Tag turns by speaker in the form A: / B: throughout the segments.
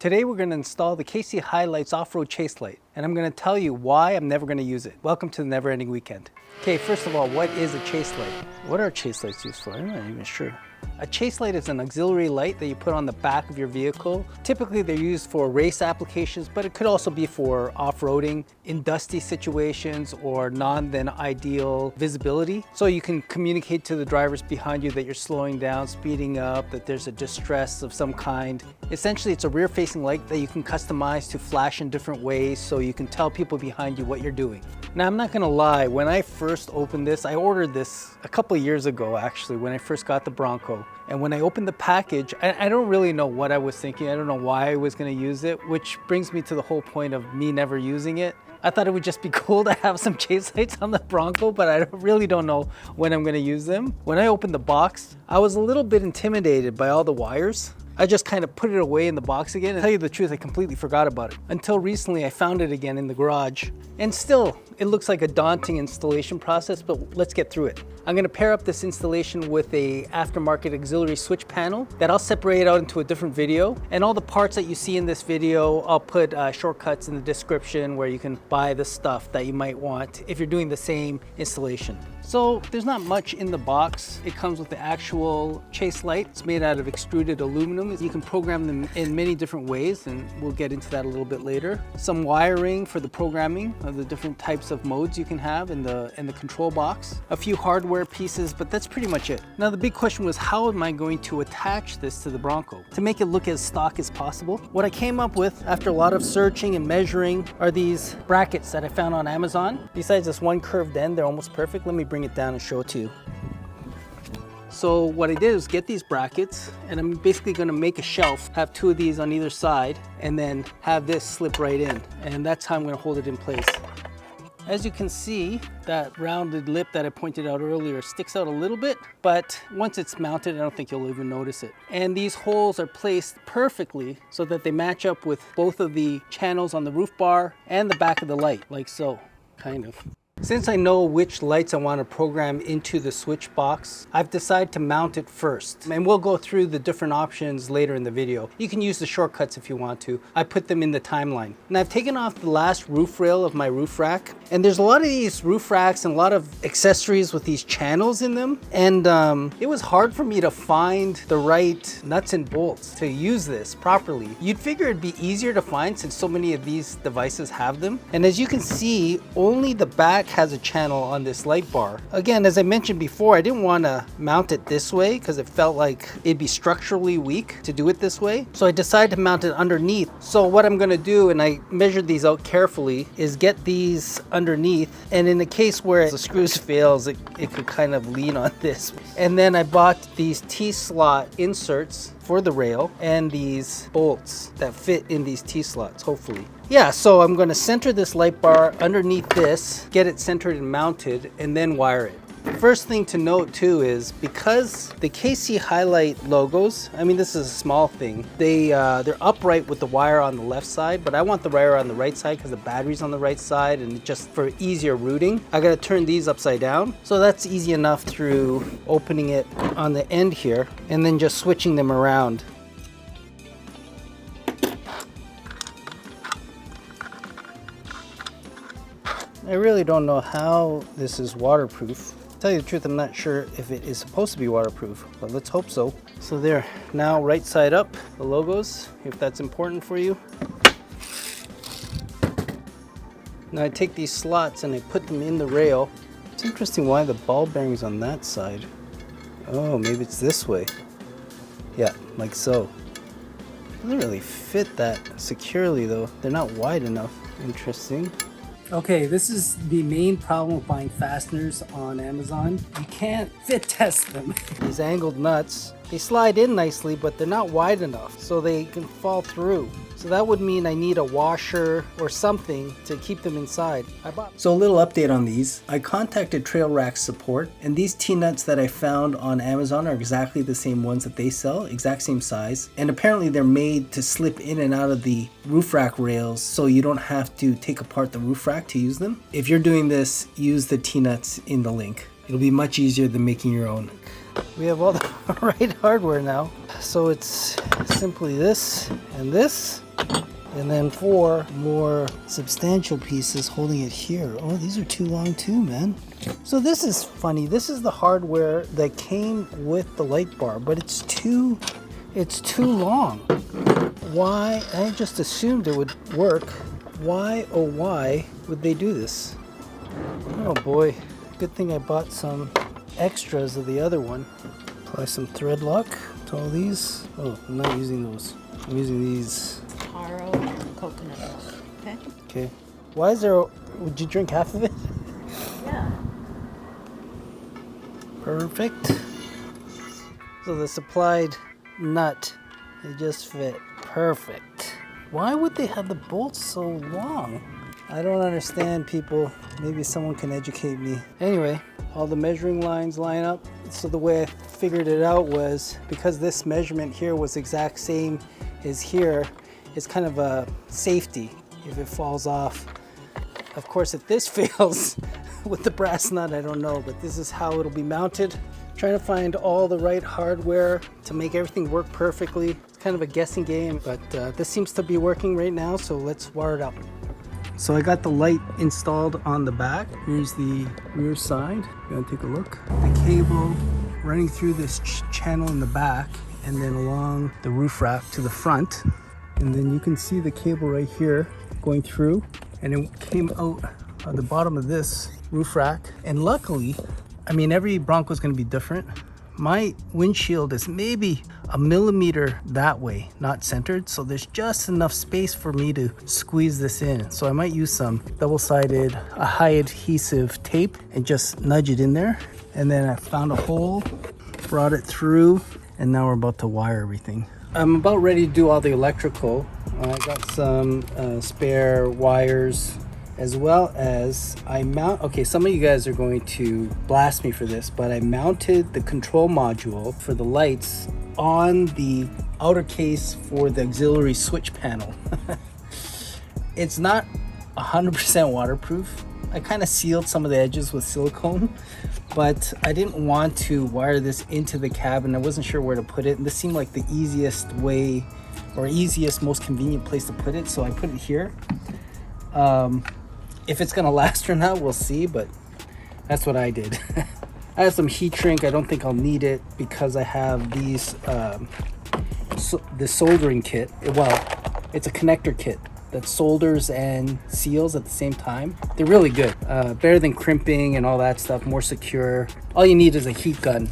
A: Today we're going to install the KC HiLites off-road chase light, and I'm going to tell you why I'm never going to use it. Welcome to the Never Ending Weekend. Okay, first of all, what is a chase light? What are chase lights used for? I'm not even sure. A chase light is an auxiliary light that you put on the back of your vehicle. Typically they're used for race applications, but it could also be for off-roading in dusty situations or non-ideal visibility. So you can communicate to the drivers behind you that you're slowing down, speeding up, that there's a distress of some kind. Essentially, it's a rear-facing light that you can customize to flash in different ways so you can tell people behind you what you're doing. Now, I'm not gonna lie, when I first opened this, I ordered this a couple of years ago actually, when I first got the Bronco. And when I opened the package, I don't really know what I was thinking. I don't know why I was gonna use it, which brings me to the whole point of me never using it. I thought it would just be cool to have some chase lights on the Bronco, but I really don't know when I'm gonna use them. When I opened the box, I was a little bit intimidated by all the wires. I just kind of put it away in the box again. And to tell you the truth, I completely forgot about it. Until recently, I found it again in the garage. And still, it looks like a daunting installation process, but let's get through it. I'm gonna pair up this installation with a aftermarket auxiliary switch panel that I'll separate out into a different video. And all the parts that you see in this video, I'll put shortcuts in the description where you can buy the stuff that you might want if you're doing the same installation. So there's not much in the box. It comes with the actual chase light. It's made out of extruded aluminum. You can program them in many different ways, and we'll get into that a little bit later. Some wiring for the programming of the different types of modes you can have in the control box. A few hardware pieces, but that's pretty much it. Now the big question was, how am I going to attach this to the Bronco to make it look as stock as possible? What I came up with after a lot of searching and measuring are these brackets that I found on Amazon. Besides this one curved end, they're almost perfect. Let me bring it down and show it to you. So what I did is get these brackets, and I'm basically gonna make a shelf, have two of these on either side, and then have this slip right in. And that's how I'm gonna hold it in place. As you can see, that rounded lip that I pointed out earlier sticks out a little bit, but once it's mounted, I don't think you'll even notice it. And these holes are placed perfectly so that they match up with both of the channels on the roof bar and the back of the light, like so, kind of. Since I know which lights I want to program into the switch box, I've decided to mount it first. And we'll go through the different options later in the video. You can use the shortcuts if you want to. I put them in the timeline. And I've taken off the last roof rail of my roof rack. And there's a lot of these roof racks and a lot of accessories with these channels in them. And it was hard for me to find the right nuts and bolts to use this properly. You'd figure it'd be easier to find since so many of these devices have them. And as you can see, only the back has a channel on this light bar. Again, as I mentioned before, I didn't want to mount it this way because it felt like it'd be structurally weak to do it this way. So I decided to mount it underneath. So what I'm going to do, and I measured these out carefully, is get these underneath. And in the case where the screws fails, it could kind of lean on this. And then I bought these T-slot inserts for the rail and these bolts that fit in these T-slots, hopefully. Yeah, so I'm going to center this light bar underneath this, get it centered and mounted, and then wire it. First thing to note too is because the KC HiLite logos, I mean this is a small thing, they're upright with the wire on the left side, but I want the wire on the right side because the battery's on the right side, and just for easier routing, I gotta turn these upside down. So that's easy enough through opening it on the end here and then just switching them around. I really don't know how this is waterproof. To tell you the truth, I'm not sure if it is supposed to be waterproof, but let's hope so. So there, now right side up, the logos, if that's important for you. Now I take these slots and I put them in the rail. It's interesting why the ball bearing's on that side. Oh, maybe it's this way. Yeah, like so. Doesn't really fit that securely though. They're not wide enough. Interesting. Okay, this is the main problem with buying fasteners on Amazon. You can't fit test them. These angled nuts, they slide in nicely, but they're not wide enough, so they can fall through. So that would mean I need a washer or something to keep them inside. So a little update on these. I contacted TrailRax support, and these T-nuts that I found on Amazon are exactly the same ones that they sell, exact same size. And apparently they're made to slip in and out of the roof rack rails so you don't have to take apart the roof rack to use them. If you're doing this, use the T-nuts in the link. It'll be much easier than making your own. We have all the right hardware now. So it's simply this and this. And then 4 more substantial pieces holding it here. Oh, these are too long too, man. So this is funny. This is the hardware that came with the light bar, but it's too long. Why? I just assumed it would work. Why, oh why would they do this? Oh boy, good thing I bought some extras of the other one. Apply some thread lock to all these. Oh, I'm not using those. I'm using these.
B: Taro coconut oil. Okay?
A: Okay. Why is there, would you drink half of it?
B: Yeah.
A: Perfect. So the supplied nut, it just fit perfect. Why would they have the bolts so long? I don't understand, people. Maybe someone can educate me. Anyway, all the measuring lines line up. So the way I figured it out was because this measurement here was exact same as here, it's kind of a safety if it falls off. Of course, if this fails with the brass nut, I don't know, but this is how it'll be mounted. Trying to find all the right hardware to make everything work perfectly. It's kind of a guessing game, but this seems to be working right now, so let's wire it up. So I got the light installed on the back. Here's the rear side. You want to take a look? The cable running through this channel in the back and then along the roof rack to the front. And then you can see the cable right here going through, and it came out at the bottom of this roof rack. And luckily, I mean, every Bronco is going to be different. My windshield is maybe a millimeter that way, not centered. So there's just enough space for me to squeeze this in. So I might use some double-sided high adhesive tape and just nudge it in there. And then I found a hole, brought it through, and now we're about to wire everything. I'm about ready to do all the electrical. I got some spare wires, as well as okay, some of you guys are going to blast me for this, but I mounted the control module for the lights on the outer case for the auxiliary switch panel. It's not 100% waterproof. I kind of sealed some of the edges with silicone, but I didn't want to wire this into the cabin. I wasn't sure where to put it, and this seemed like the easiest way, or easiest, most convenient place to put it, so I put it here. If it's gonna last or not, we'll see, but that's what I did. I have some heat shrink. I don't think I'll need it because I have these, the soldering kit. Well, it's a connector kit that solders and seals at the same time. They're really good. Better than crimping and all that stuff, more secure. All you need is a heat gun.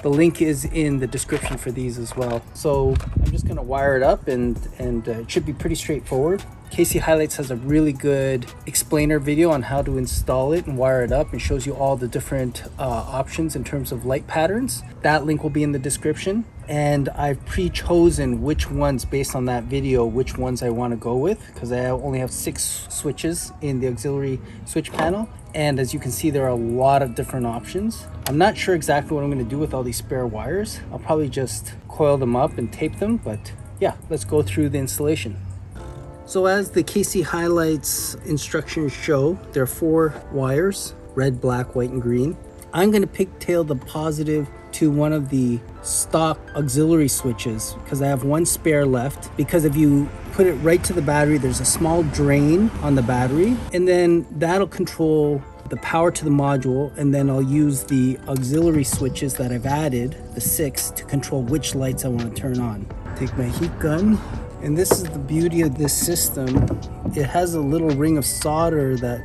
A: The link is in the description for these as well. So I'm just gonna wire it up, and it should be pretty straightforward. KC HiLites has a really good explainer video on how to install it and wire it up, and shows you all the different options in terms of light patterns. That link will be in the description, and I've pre-chosen which ones, based on that video, which ones I want to go with, because I only have 6 switches in the auxiliary switch panel, and as you can see, there are a lot of different options. I'm not sure exactly what I'm going to do with all these spare wires. I'll probably just coil them up and tape them, but yeah, let's go through the installation. So as the KC HiLites instructions show, there are 4 wires, red, black, white, and green. I'm going to pigtail the positive to one of the stock auxiliary switches because I have 1 spare left, because if you put it right to the battery, there's a small drain on the battery, and then that'll control the power to the module, and then I'll use the auxiliary switches that I've added, the 6, to control which lights I want to turn on. Take my heat gun. And this is the beauty of this system. It has a little ring of solder that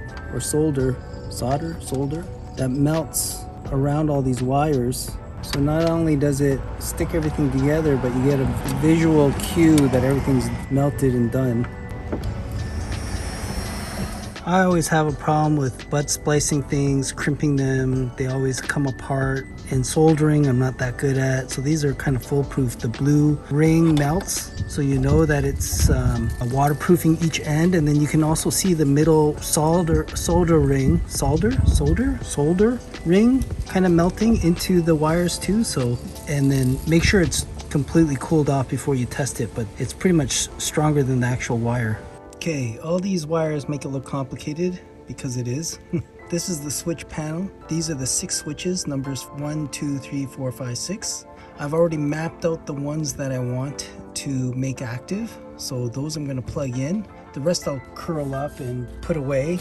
A: melts around all these wires. So not only does it stick everything together, but you get a visual cue that everything's melted and done. I always have a problem with butt splicing things, crimping them. They always come apart. And soldering, I'm not that good at. So these are kind of foolproof. The blue ring melts, so you know that it's waterproofing each end. And then you can also see the middle solder ring kind of melting into the wires too. So, and then make sure it's completely cooled off before you test it, but it's pretty much stronger than the actual wire. Okay, all these wires make it look complicated because it is. This is the switch panel. These are the 6 switches, numbers 1, 2, 3, 4, 5, 6. I've already mapped out the ones that I want to make active. So those I'm gonna plug in. The rest I'll curl up and put away.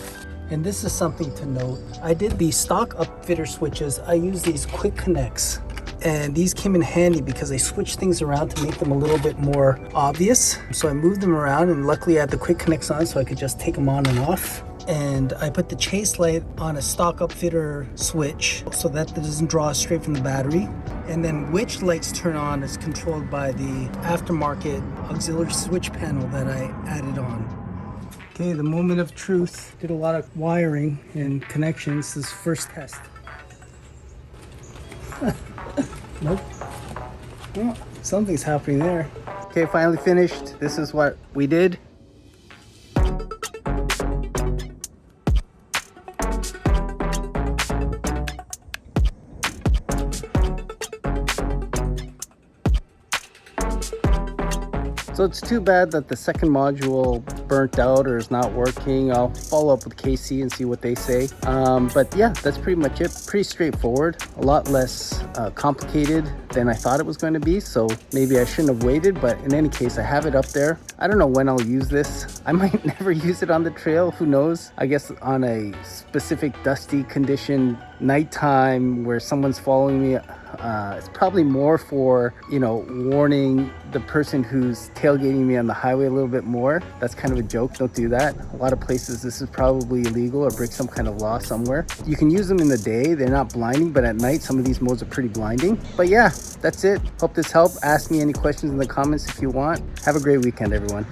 A: And this is something to note. I did the stock upfitter switches. I use these quick connects. And these came in handy because I switched things around to make them a little bit more obvious. So I moved them around, and luckily I had the quick connects on so I could just take them on and off. And I put the chase light on a stock upfitter switch so that doesn't draw straight from the battery. And then which lights turn on is controlled by the aftermarket auxiliary switch panel that I added on. Okay, the moment of truth. Did a lot of wiring and connections. This first test. Nope. Oh, something's happening there. Okay, finally finished. This is what we did. So it's too bad that the second module burnt out or is not working. I'll follow up with KC and see what they say. But yeah, that's pretty much it. Pretty straightforward, a lot less complicated than I thought it was going to be. So maybe I shouldn't have waited, but in any case, I have it up there. I don't know when I'll use this. I might never use it on the trail, who knows? I guess on a specific dusty condition, nighttime where someone's following me, it's probably more for, you know, warning the person who's tailgating me on the highway a little bit more. That's kind of a joke. Don't do that. A lot of places this is probably illegal or break some kind of law somewhere. You can use them in the day. They're not blinding, but at night, some of these modes are pretty blinding. But yeah, that's it. Hope this helped. Ask me any questions in the comments if you want. Have a great weekend, everyone.